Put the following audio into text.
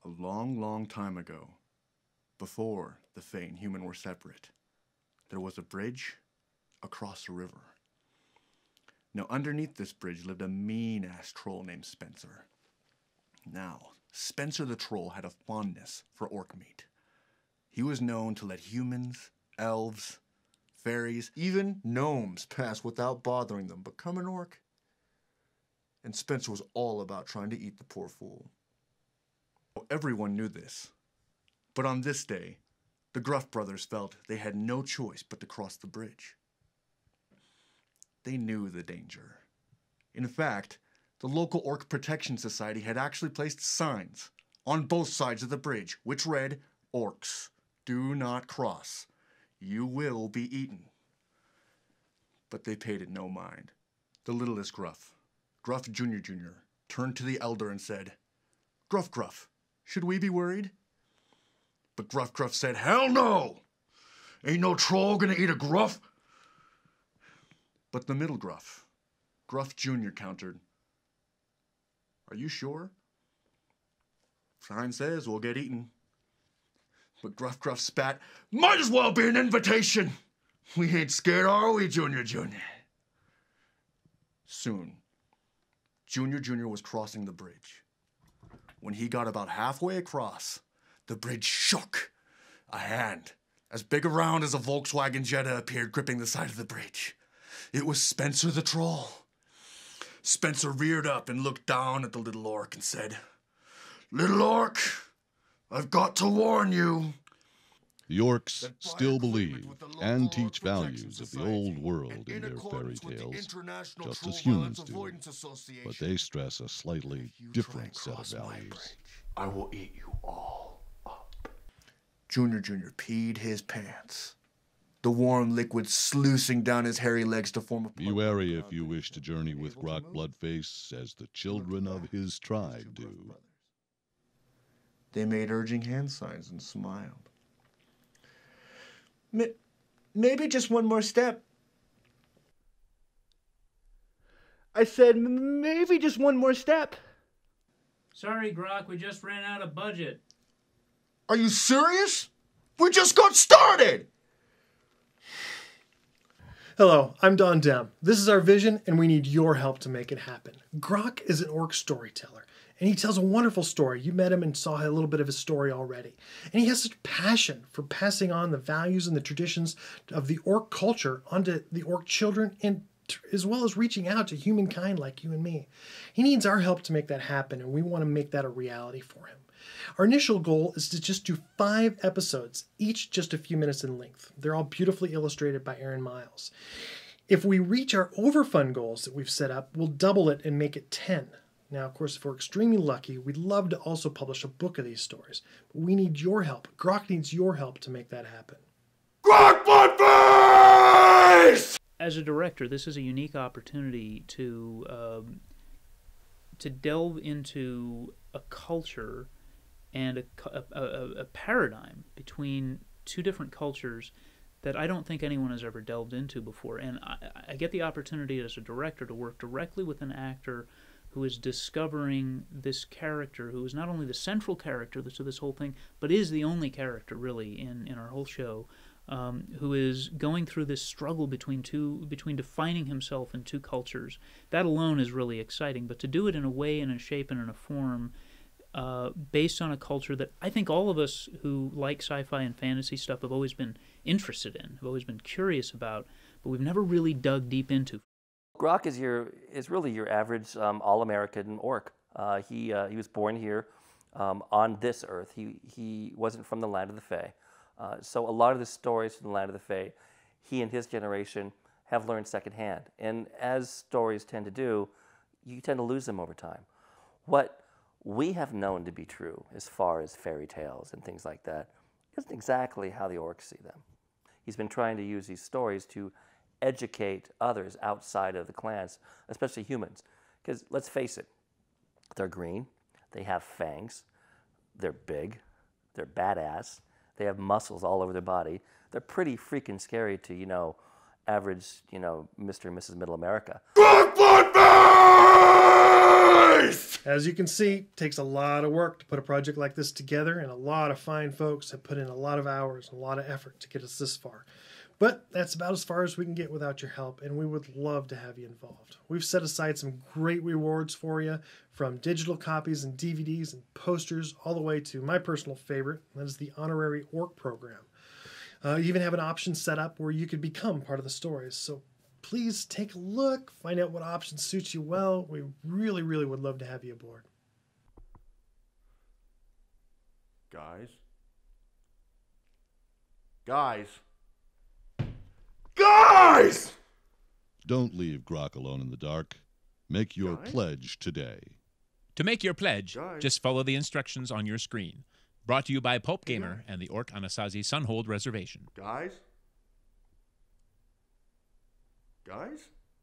A long, long time ago, before the Fae and human were separate, there was a bridge across a river. Now, underneath this bridge lived a mean-ass troll named Spencer. Now, Spencer the troll had a fondness for orc meat. He was known to let humans, elves, fairies, even gnomes pass without bothering them, become an orc. And Spencer was all about trying to eat the poor fool. Everyone knew this. But on this day, the Gruff brothers felt they had no choice but to cross the bridge. They knew the danger. In fact, the local Orc Protection Society had actually placed signs on both sides of the bridge, which read, "Orcs, do not cross. You will be eaten." But they paid it no mind. The littlest Gruff, Gruff Jr., turned to the elder and said, Gruff, should we be worried?" But Gruff said, "Hell no! Ain't no troll gonna eat a Gruff." But the middle Gruff Jr. countered, "Are you sure? Sign says we'll get eaten." But Gruff spat, "Might as well be an invitation. We ain't scared, are we, Jr.?" Soon, Jr. was crossing the bridge. When he got about halfway across, the bridge shook. A hand, as big around as a Volkswagen Jetta, appeared gripping the side of the bridge. It was Spencer the troll. Spencer reared up and looked down at the little orc and said, "Little orc, I've got to warn you." The orcs still believe and teach values of the old world in their fairy tales, just as humans do, but they stress a slightly different set of values. I will eat you all up. Jr. peed his pants, the warm liquid sluicing down his hairy legs to form a... Be wary if you wish to journey with Grok Bloodface, as the children of his tribe do. They made urging hand signs and smiled. Maybe just one more step. I said, maybe just one more step. Sorry, Grok, we just ran out of budget. Are you serious? We just got started! Hello, I'm Don Dem. This is our vision, and we need your help to make it happen. Grok is an orc storyteller, and he tells a wonderful story. You met him and saw a little bit of his story already. And he has such passion for passing on the values and the traditions of the orc culture onto the orc children, and as well as reaching out to humankind like you and me. He needs our help to make that happen, and we want to make that a reality for him. Our initial goal is to just do 5 episodes, each just a few minutes in length. They're all beautifully illustrated by Aaron Miles. If we reach our overfund goals that we've set up, we'll double it and make it 10. Now, of course, if we're extremely lucky, we'd love to also publish a book of these stories. But we need your help. Grok needs your help to make that happen. Grok Bloodface! As a director, this is a unique opportunity to delve into a culture and a paradigm between two different cultures that I don't think anyone has ever delved into before. And I get the opportunity as a director to work directly with an actor who is discovering this character, who is not only the central character to this whole thing, but is the only character, really, in our whole show, who is going through this struggle between defining himself in two cultures. That alone is really exciting, but to do it in a way, in a shape, and in a form based on a culture that I think all of us who like sci-fi and fantasy stuff have always been interested in, have always been curious about, but we've never really dug deep into. Grok is really your average all-American orc. He was born here on this earth. He wasn't from the land of the Fae. So a lot of the stories from the land of the Fae, he and his generation have learned secondhand. And as stories tend to do, you tend to lose them over time. What we have known to be true as far as fairy tales and things like that isn't exactly how the orcs see them. He's been trying to use these stories to educate others outside of the clans, especially humans. Because let's face it, they're green, they have fangs, they're big, they're badass, they have muscles all over their body. They're pretty freaking scary to, average, Mr. and Mrs. Middle America. Grok Bloodface! As you can see, it takes a lot of work to put a project like this together, and a lot of fine folks have put in a lot of hours and a lot of effort to get us this far. But that's about as far as we can get without your help, and we would love to have you involved. We've set aside some great rewards for you, from digital copies and DVDs and posters, all the way to my personal favorite, that is the Honorary Orc Program. You even have an option set up where you could become part of the stories. So please take a look, find out what option suits you well. We really, really would love to have you aboard. Guys? Guys! Don't leave Grok alone in the dark. Make your Guys? pledge today. To make your pledge, Guys? just follow the instructions on your screen. Brought to you by Pulp Gamer and the Orc Anasazi Sunhold Reservation. Guys?